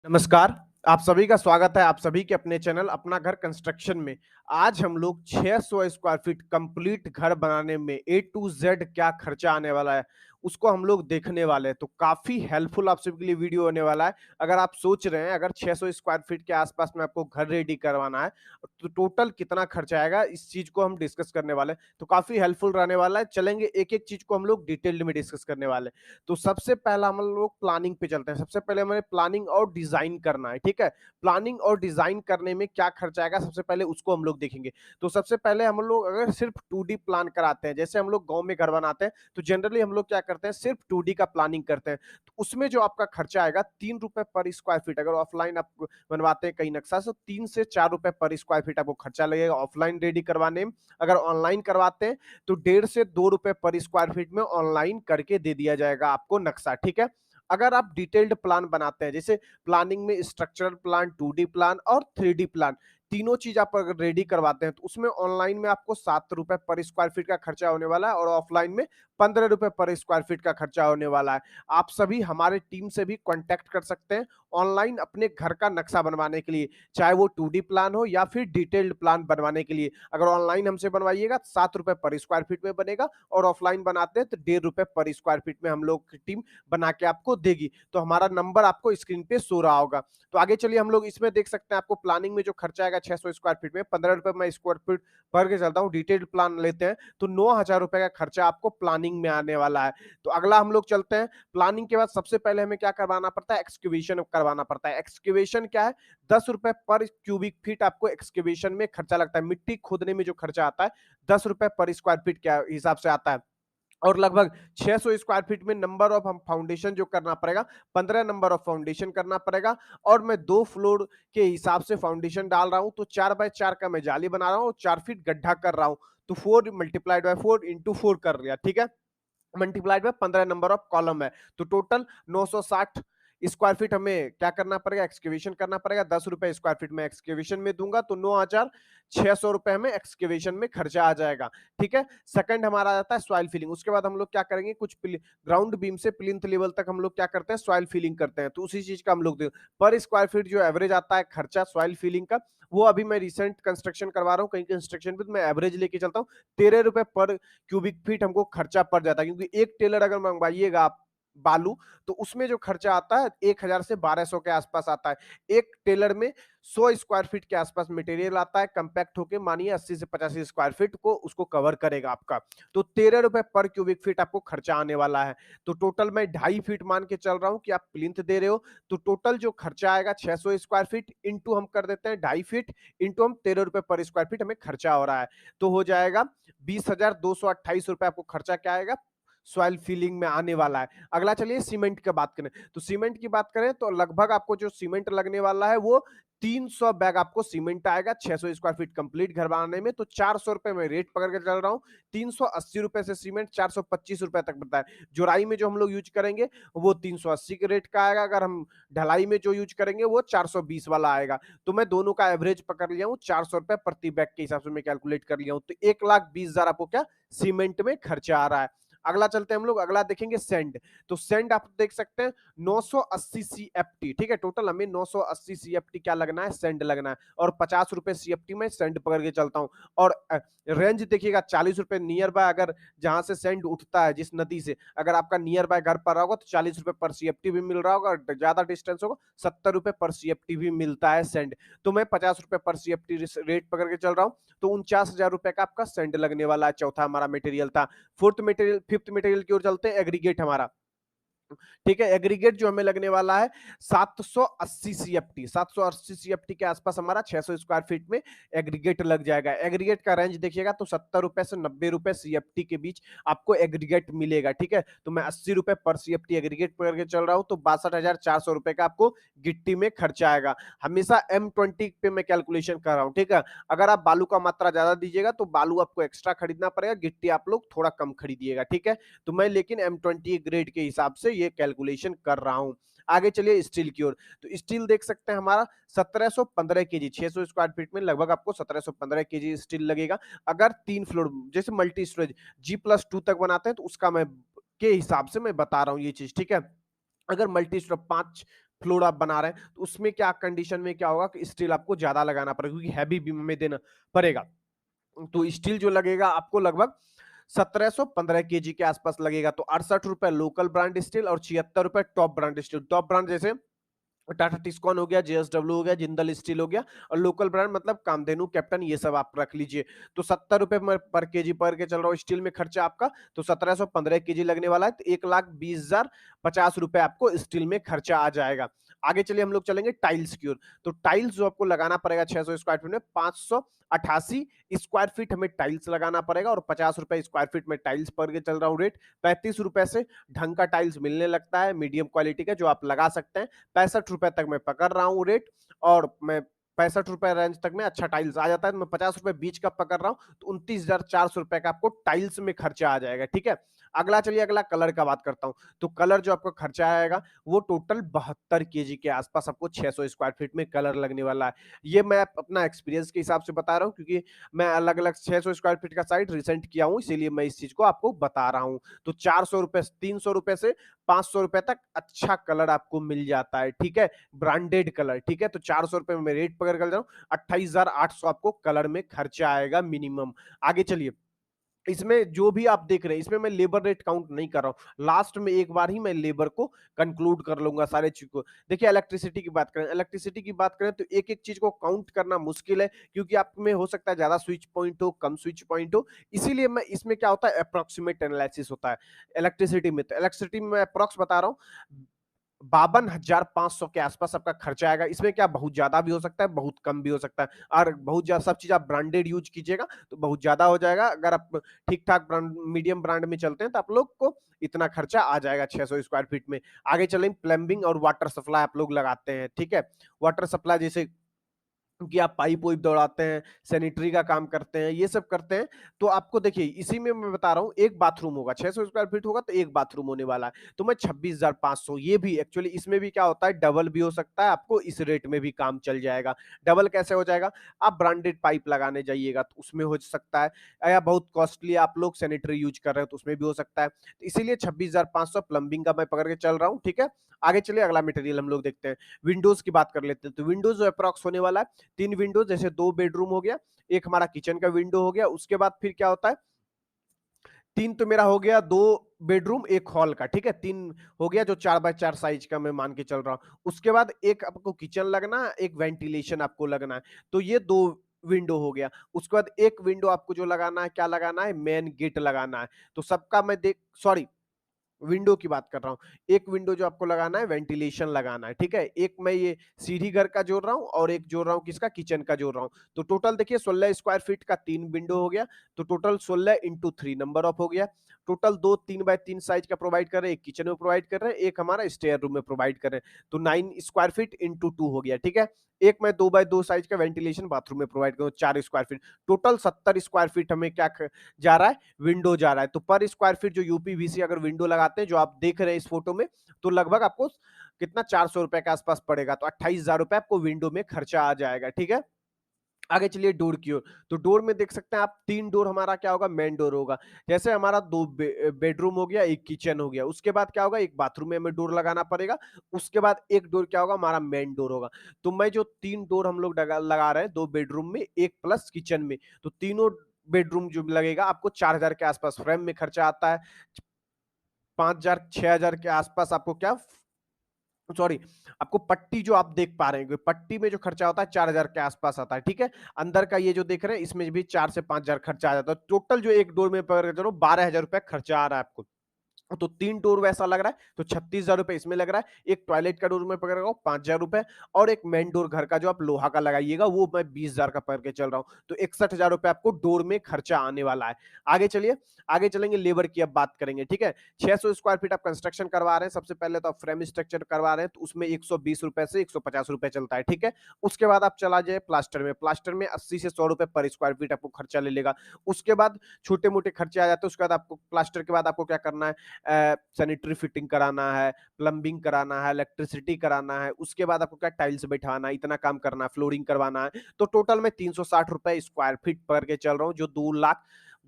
नमस्कार, आप सभी का स्वागत है आप सभी के अपने चैनल अपना घर कंस्ट्रक्शन में। आज हम लोग 600 स्क्वायर फीट कंप्लीट घर बनाने में ए टू ज़ेड क्या खर्चा आने वाला है, उसको हम लोग देखने वाले हैं। तो काफ़ी हेल्पफुल आप सभी के लिए वीडियो होने वाला है। अगर आप सोच रहे हैं अगर 600 स्क्वायर फीट के आसपास में आपको घर रेडी करवाना है, तो टोटल कितना खर्चा आएगा इस चीज़ को हम डिस्कस करने वाले हैं। तो काफ़ी हेल्पफुल रहने वाला है। चलेंगे एक-एक चीज़ को हम लोग डिटेल्ड में डिस्कस करने वाले हैं। तो सबसे पहला हम लोग प्लानिंग पे चलते हैं। सबसे पहले हमें प्लानिंग और डिज़ाइन करना है, ठीक है? प्लानिंग और डिज़ाइन करने में क्या खर्चा आएगा सबसे पहले उसको हम लोग देखेंगे। तो सबसे पहले हम लोग अगर सिर्फ 2D प्लान कराते हैं, जैसे हम लोग गाँव में घर बनाते हैं, तो जनरली हम लोग क्या करते हैं सिर्फ 2D का प्लानिंग करते हैं। तो उसमें जो आपका खर्चा आएगा ₹3 पर स्क्वायर फीट अगर ऑफलाइन आप बनवाते हैं कहीं नक्शा तो 3 से ₹4 पर स्क्वायर फीट आपको खर्चा लगेगा ऑफलाइन रेडी करवाने में। अगर ऑनलाइन करवाते हैं तो 1.5 से ₹2 पर स्क्वायर फीट में ऑनलाइन करके दे दिया जाएगा आपको नक्शा, ठीक है? अगर आप डिटेल्ड प्लान बनाते हैं, जैसे प्लानिंग में स्ट्रक्चरल प्लान, 2D प्लान और 3D प्लान, तीनों चीज़ आप अगर रेडी करवाते हैं, तो उसमें ऑनलाइन में आपको ₹7 पर स्क्वायर फीट का खर्चा होने वाला है और ऑफलाइन में ₹15 पर स्क्वायर फीट का खर्चा होने वाला है। आप सभी हमारे टीम से भी कॉन्टैक्ट कर सकते हैं ऑनलाइन अपने घर का नक्शा बनवाने के लिए, चाहे वो 2D प्लान हो या फिर डिटेल्ड प्लान बनवाने के लिए। अगर ऑनलाइन हमसे बनवाइएगा तो ₹7 पर स्क्वायर फीट में बनेगा और ऑफलाइन बनाते हैं तो ₹1.5 पर स्क्वायर फीट में हम लोग की टीम बना के आपको देगी। तो हमारा नंबर आपको स्क्रीन पे शो रहा होगा। तो आगे चलिए हम लोग इसमें देख सकते हैं आपको प्लानिंग में जो खर्चा आएगा 600 स्क्वायर फीट में ₹15 मैं स्क्वायर फीट भर के चलता हूँ, डिटेल्ड प्लान लेते हैं तो ₹9,000 का खर्चा आपको प्लानिंग में आने वाला है। तो अगला हम लोग चलते हैं, प्लानिंग के बाद सबसे पहले हमें क्या करवाना पड़ता है, एक्सकवेशन करवाना पड़ता है। एक्सकवेशन क्या है, ₹10 पर क्यूबिक फीट आपको एक्सकवेशन में खर्चा लगता है। मिट्टी खोदने में जो खर्चा आता है, ₹10 पर स्क्वायर फीट के हिसाब से आता है। और लगभग 600 स्क्वायर फीट में नंबर ऑफ हम फाउंडेशन जो करना पड़ेगा, 15 नंबर ऑफ फाउंडेशन करना पड़ेगा और मैं 2 फ्लोर के हिसाब से फाउंडेशन डाल रहा हूँ, तो 4 बाय 4 का मैं जाली बना रहा हूँ और 4 फीट गड्ढा कर रहा हूँ। तो 4 मल्टीप्लाइड बाय 4 इंटू 4 कर लिया, ठीक है? Multiplied by 15 number of column है, तो टोटल 960 स्क्वायर फीट हमें क्या करना पड़ेगा, एक्सकवेशन करना पड़ेगा। ₹10 स्क्वायर फीट में एक्सकवेशन में दूंगा तो ₹9,600 में एक्सकवेशन में खर्चा आ जाएगा, ठीक है? सेकंड हमारा आ जाता है सॉइल फिलिंग। उसके बाद हम लोग क्या करेंगे, कुछ ग्राउंड बीम से प्लिंथ लेवल तक हम लोग क्या करते हैं, सॉइल फिलिंग करते हैं। तो उसी चीज का हम लोग पर स्क्वायर फीट जो एवरेज आता है खर्चा सॉइल फिलिंग का, वो अभी मैं रिसेंट कंस्ट्रक्शन करवा रहा हूँ कहीं कंस्ट्रक्शन पे, तो मैं एवरेज लेके चलता हूँ। ₹13 पर क्यूबिक फीट हमको खर्चा पड़ जाता है, क्योंकि एक टेलर अगर मंगवाइएगा आप बालू, तो उसमें जो खर्चा आता है 1000 से 1200 के आसपास आता है। एक टेलर में 100 स्क्वायर फीट के आसपास मटेरियल आता है, कंपैक्ट होके मानिए 80 से 85 स्क्वायर फीट को उसको कवर करेगा आपका। तो ₹13 पर क्यूबिक फीट आपको खर्चा आने वाला है। तो टोटल मैं 2.5 फीट मान के चल रहा हूँ कि आप प्लिंथ दे रहे हो, तो टोटल जो खर्चा आएगा 600 स्क्वायर फीट इंटू हम कर देते हैं 2.5 फीट इंटू हम ₹13 पर स्क्वायर फीट हमें खर्चा हो रहा है। तो हो जाएगा ₹20,228 आपको खर्चा क्या आएगा, सॉइल फिलिंग में आने वाला है। अगला चलिए सीमेंट की बात करें, तो सीमेंट की बात करें तो लगभग आपको जो सीमेंट लगने वाला है वो 300 बैग आपको सीमेंट आएगा 600 स्क्वायर फीट कंप्लीट घर बनाने में। तो ₹400 में रेट पकड़ के चल रहा हूँ। ₹380 से सीमेंट ₹425 तक पड़ता है। जोड़ाई में जो हम लोग यूज करेंगे वो 380 के रेट का आएगा। अगर हम ढलाई में जो यूज करेंगे वो 420 वाला आएगा। तो मैं दोनों का एवरेज पकड़ लिया हूँ, ₹400 प्रति बैग के हिसाब से मैं कैलकुलेट कर लिया हूँ। तो 1,20,000 आपको क्या सीमेंट में खर्चा आ रहा है। अगला चलते हैं हम लोग, अगला देखेंगे सैंड। तो सैंड आप देख सकते हैं 980 सीएफटी, ठीक है? टोटल हमें 980 सीएफटी क्या लगना है, सैंड लगना है और ₹50 सीएफटी में सैंड पकड़ के चलता हूँ। और रेंज देखिएगा ₹40 नियर बाय, अगर जहां से सैंड उठता है जिस नदी से, अगर आपका नियर बाय घर पर होगा तो ₹40 पर सीएफटी भी मिल रहा होगा, और ज्यादा डिस्टेंस होगा ₹70 पर सीएफटी भी मिलता है सैंड। तो मैं ₹50 पर सीएफटी रेट पकड़ के चल रहा हूँ। तो ₹49,000 का आपका सैंड लगने वाला है। चौथा हमारा मटेरियल था। फिफ्थ मटेरियल की ओर चलते हैं, एग्रीगेट हमारा। ठीक है, एग्रीगेट जो हमें लगने वाला है 780 सीएफटी, 780 सीएफटी के आसपास हमारा 600 स्क्वायर फीट में एग्रीगेट लग जाएगा। एग्रीगेट का रेंज देखिएगा तो ₹70 से ₹90 सीएफटी के बीच आपको एग्रीगेट मिलेगा, ठीक है? तो मैं ₹80 पर सीएफटी एग्रीगेट पकड़ के चल रहा हूं, तो ₹62,400 का आपको गिट्टी में खर्चा आएगा। हमेशा M20 पे मैं कैलकुलेशन कर रहा हूं, ठीक है? अगर आप बालू का मात्रा ज्यादा दीजिएगा तो बालू आपको एक्स्ट्रा खरीदना पड़ेगा, गिट्टी आप लोग थोड़ा कम खरीदिएगा, ठीक है? तो मैं लेकिन M20 ग्रेड के हिसाब से ये कैलकुलेशन कर रहा हूं। आगे चलिए स्टील की ओर। तो स्टील देख सकते हैं हमारा 1715 केजी, 600 स्क्वायर फीट में लगभग आपको 1715 केजी स्टील लगेगा। अगर 3 फ्लोर जैसे मल्टी स्टोरेज G+2 तक बनाते हैं तो उसका मैं के हिसाब से मैं बता रहा हूं ये चीज, ठीक है? अगर मल्टी स्टोरेज 5 फ्लोर आप बना रहे हैं, तो उसमें क्या कंडीशन में क्या होगा कि स्टील आपको ज्यादा लगाना पड़ेगा, क्योंकि हैवी बीम में देना पड़ेगा। तो स्टील जो लगेगा आपको लगभग 1715 केजी के आसपास लगेगा। तो 68 रुपए लोकल ब्रांड स्टील और 76 रुपए top brand steel. Top brand जैसे टाटा टिस्कॉन हो गया, जेएसडब्ल्यू हो गया, जिंदल स्टील हो गया, और लोकल ब्रांड मतलब कामधेनु, कैप्टन, ये सब आप रख लीजिए। तो 70 रुपए पर केजी पर के चल रहा हो स्टील में खर्चा आपका, तो 1715 केजी लगने वाला है, तो 1,20,050 रुपए आपको स्टील में खर्चा आ जाएगा। आगे चलिए हम लोग चलेंगे टाइल्स की ओर। तो टाइल्स जो आपको लगाना पड़ेगा 600 स्क्वायर फीट में, 588 स्क्वायर फीट हमें टाइल्स लगाना पड़ेगा, और 50 रुपए स्क्वायर फीट में टाइल्स पर के चल रहा हूँ रेट। 35 रुपए से ढंग का टाइल्स मिलने लगता है, मीडियम क्वालिटी का, जो आप लगा सकते हैं। 65 रुपए तक मैं पकड़ रहा हूँ रेट, और मैं 65 रुपए रेंज तक में अच्छा टाइल्स आ जाता है, तो मैं 50 रुपए बीच का पकड़ रहा हूँ, तो 29,400 रुपए का आपको टाइल्स में खर्चा आ जाएगा। ठीक है, अगला चलिए, अगला कलर का बात करता हूँ। तो कलर जो आपका खर्चा आएगा वो टोटल 72 केजी के आसपास आपको 600 स्क्वायर फीट में कलर लगने वाला है। ये मैं अपना एक्सपीरियंस के हिसाब से बता रहा हूँ, क्योंकि मैं अलग अलग 600 स्क्वायर फीट का साइट रिसेंट किया हूँ, इसीलिए मैं इस चीज को आपको बता रहा हूँ। तो 400 रुपए, 300 रुपए से 500 रुपए तक अच्छा कलर आपको मिल जाता है। ठीक है, ब्रांडेड कलर। ठीक है, तो 400 रुपए में रेट पकड़ कर जाऊं, 28,800 आपको कलर में खर्चा आएगा मिनिमम। आगे चलिए, इसमें जो भी आप देख रहे हैं, इसमें मैं लेबर रेट काउंट नहीं कर रहा हूं, लास्ट में एक बार ही मैं लेबर को कंक्लूड कर लूंगा सारे चीज को। देखिए, इलेक्ट्रिसिटी की बात करें, इलेक्ट्रिसिटी की बात करें तो एक एक चीज को काउंट करना मुश्किल है, क्योंकि आप में हो सकता है ज्यादा स्विच पॉइंट हो, कम स्विच पॉइंट हो, इसीलिए मैं इसमें क्या होता है, अप्रोक्सीमेट एनालिसिस होता है इलेक्ट्रिसिटी में। तो इलेक्ट्रिसिटी में मैं अप्रोक्स बता रहा हूँ, 52,500 के आसपास आपका खर्चा आएगा। इसमें क्या बहुत ज्यादा भी हो सकता है, बहुत कम भी हो सकता है, और बहुत ज्यादा सब चीज आप ब्रांडेड यूज कीजिएगा तो बहुत ज्यादा हो जाएगा। अगर आप ठीक ठाक ब्रांड, मीडियम ब्रांड में चलते हैं, तो आप लोग को इतना खर्चा आ जाएगा 600 स्क्वायर फीट में। आगे चलें, प्लम्बिंग और वाटर सप्लाई आप लोग लगाते हैं। ठीक है, वाटर सप्लाई जैसे कि आप पाइप वाइप दौड़ाते हैं, सैनिटरी का काम करते हैं, ये सब करते हैं, तो आपको देखिए इसी में मैं बता रहा हूँ, एक बाथरूम होगा, 600 स्क्वायर फीट होगा तो एक बाथरूम होने वाला है, तो मैं 26,500, ये भी एक्चुअली इसमें भी क्या होता है, डबल भी हो सकता है, आपको इस रेट में भी काम चल जाएगा। डबल कैसे हो जाएगा, आप ब्रांडेड पाइप लगाने जाइएगा तो उसमें हो सकता है, या बहुत कॉस्टली आप लोग सैनिटरी यूज कर रहे हो तो उसमें भी हो सकता है, तो इसीलिए 26,500 प्लम्बिंग का मैं पकड़ के चल रहा हूँ। ठीक है, आगे चलिए, अगला मटेरियल हम लोग देखते हैं। विंडोज की बात कर लेते हैं। तो विंडोज जो अप्रॉक्स होने वाला है, 3 विंडो, जैसे 2 बेडरूम हो गया, एक हमारा किचन का विंडो हो गया, उसके बाद फिर क्या होता है, 3 तो मेरा हो गया, 2 बेडरूम, एक हॉल का। ठीक है, 3 हो गया, जो 4x4 साइज का मैं मान के चल रहा हूँ। उसके बाद एक आपको किचन लगना है, एक वेंटिलेशन आपको लगना है, तो ये 2 विंडो हो गया। उसके बाद एक विंडो आपको जो लगाना है, क्या लगाना है, मेन गेट लगाना है। तो सबका मैं देख, सॉरी, विंडो की बात कर रहा हूँ। एक विंडो जो आपको लगाना है, वेंटिलेशन लगाना है। ठीक है, एक मैं ये सीढ़ी घर का जोड़ रहा हूँ, और एक जोड़ रहा हूँ किसका, किचन का जोड़ रहा हूँ। तो टोटल देखिए 16 स्क्वायर फीट का 3 विंडो हो गया, तो टोटल 16 × 3 नंबर ऑफ हो गया। टोटल 2 3x3 साइज का प्रोवाइड कर रहे हैं, एक किचन में प्रोवाइड कर रहे हैं, एक हमारा स्टेयर रूम में प्रोवाइड कर रहे हैं, तो 9 स्क्वायर फीट इंटू 2 हो गया। ठीक है, एक मैं 2x2 साइज का वेंटिलेशन बाथरूम में प्रोवाइड करूँ, 4 square feet, total 70 square feet हमें क्या जा रहा है, विंडो जा रहा है। तो पर स्क्वायर फीट जो यूपीवीसी अगर विंडो लगाते हैं, जो आप देख रहे हैं इस फोटो में, तो लगभग आपको कितना, 400 रुपए के आसपास पड़ेगा, तो 28,000 रुपए आपको विंडो में खर्चा आ जाएगा। ठीक है, आगे चलिए डोर की ओर। तो डोर में देख सकते हैं आप, 3 डोर हमारा क्या होगा, मेन डोर होगा। जैसे हमारा 2 बेडरूम हो गया, एक किचन हो गया, उसके बाद क्या होगा, एक बाथरूम में हमें डोर लगाना पड़ेगा। उसके बाद एक डोर क्या होगा, हमारा मेन डोर होगा। तो मैं जो 3 डोर हम लोग लगा रहे हैं, 2 बेडरूम में, एक प्लस किचन में, तो तीनों बेडरूम जो लगेगा आपको 4,000 के आसपास फ्रेम में खर्चा आता है। 5,000 6,000 के आसपास आपको क्या, सॉरी, आपको पट्टी जो आप देख पा रहे हैं, पट्टी में जो खर्चा होता है 4,000 के आसपास आता है। ठीक है, अंदर का ये जो देख रहे हैं, इसमें भी 4 से 5,000 खर्चा आ जाता है। टोटल जो एक डोर में पकड़ के चलो, 12,000 रुपए खर्चा आ रहा है आपको। तो 3 डोर वैसा लग रहा है, तो 36,000 रुपए इसमें लग रहा है। एक टॉयलेट का डोर में पकड़ रहा हूँ 5,000 रुपए, और एक मेन डोर घर का जो आप लोहा का लगाइएगा, वो मैं 20,000 का पकड़ के चल रहा हूँ। तो 61,000 रुपए आपको डोर में खर्चा आने वाला है। आगे चलिए, आगे चलेंगे, लेबर की अब बात करेंगे। ठीक है, 600 स्क्वायर फीट आप कंस्ट्रक्शन करवा रहे हैं, सबसे पहले तो आप फ्रेम स्ट्रक्चर करवा रहे हैं, तो उसमें 120 रुपए से 150 रुपए चलता है। ठीक है, उसके बाद आप चला जाए प्लास्टर में, प्लास्टर में 80 से 100 रुपए पर स्क्वायर फीट आपको खर्चा ले लेगा। उसके बाद छोटे मोटे खर्चे आ जाते हैं। उसके बाद आपको प्लास्टर के बाद आपको क्या करना है, सैनिटरी फिटिंग कराना है, प्लम्बिंग कराना है, इलेक्ट्रिसिटी कराना है, उसके बाद आपको क्या, टाइल्स बैठाना है, इतना काम करना है, फ्लोरिंग करवाना है। तो टोटल में 360 रुपए स्क्वायर फीट पर के चल रहा हूँ, जो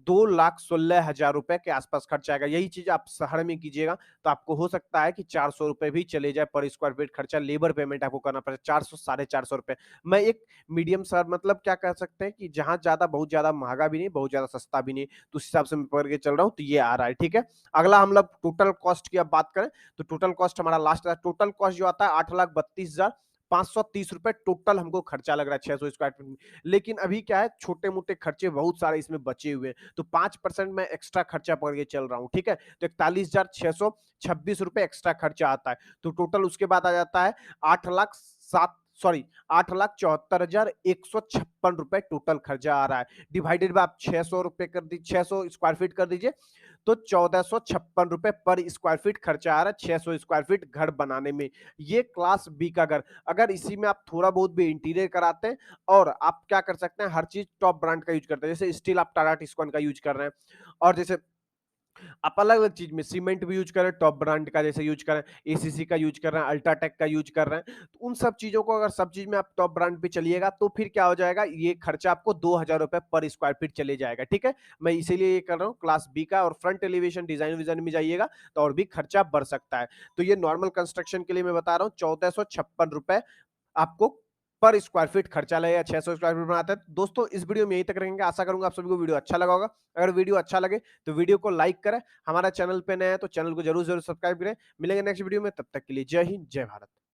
2,16,000 के आसपास खर्चा आएगा। यही चीज आप शहर में कीजिएगा तो आपको हो सकता है कि 400 रुपए भी चले जाए पर स्क्वायर फीट खर्चा, लेबर पेमेंट आपको करना पड़े 400 450 रुपए। मैं एक मीडियम शहर मतलब क्या कह सकते हैं कि जहां ज्यादा बहुत ज्यादा महंगा भी नहीं, बहुत ज्यादा सस्ता भी नहीं, तो उस हिसाब से मैं पकड़ के चल रहा हूँ, तो ये आ रहा है। ठीक है, अगला हम लोग टोटल कॉस्ट की अब बात करें तो टोटल कॉस्ट हमारा लास्ट टोटल कॉस्ट जो आता है 8,32,530 रुपए टोटल हमको खर्चा लग रहा है 600 स्क्वायर फीट में। लेकिन अभी क्या है, छोटे मोटे खर्चे बहुत सारे इसमें बचे हुए हैं, तो 5% मैं एक्स्ट्रा खर्चा पकड़ के चल रहा हूँ। ठीक है, तो 41,626 रुपए एक्स्ट्रा खर्चा आता है, तो टोटल उसके बाद आ जाता है 8,74,156 रुपए टोटल खर्चा आ रहा है। डिवाइडेड बाय आप 600 रुपए कर दीजिए, 600 स्क्वायर फीट कर दीजिए, तो 1,456 रुपए पर स्क्वायर फीट खर्चा आ रहा है 600 स्क्वायर फीट घर बनाने में। ये क्लास बी का घर, अगर इसी में आप थोड़ा बहुत भी इंटीरियर कराते हैं और आप क्या कर सकते हैं, हर चीज टॉप ब्रांड का यूज करते हैं, जैसे स्टील आप टाटा टिस्कॉन का यूज कर रहे हैं, और जैसे आप अलग अलग चीज में सीमेंट भी यूज करें टॉप ब्रांड का, जैसे यूज करें एसीसी का यूज कर रहे हैं, अल्ट्राटेक का यूज कर रहे हैं, तो उन सब चीजों को अगर सब चीज में आप टॉप ब्रांड पे चलिएगा तो फिर क्या हो जाएगा, ये खर्चा आपको 2,000 रुपए पर स्क्वायर फीट चले जाएगा। ठीक है, मैं इसीलिए ये कर रहा हूँ क्लास बी का, और फ्रंट एलिवेशन डिजाइन विजाइन में जाइएगा तो और भी खर्चा बढ़ सकता है। तो ये नॉर्मल कंस्ट्रक्शन के लिए मैं बता रहा हूँ 1,456 रुपए आपको पर स्क्वायर फीट खर्चा लगेगा, 600 स्क्वायर फीट बनाते हैं। दोस्तों इस वीडियो में यही तक रहेंगे, आशा करूंगा आप सभी को वीडियो अच्छा लगा होगा। अगर वीडियो अच्छा लगे तो वीडियो को लाइक करें, हमारा चैनल पे नए हैं तो चैनल को जरूर जरूर सब्सक्राइब करें। मिलेंगे नेक्स्ट वीडियो में, तब तक के लिए जय हिंद जय भारत।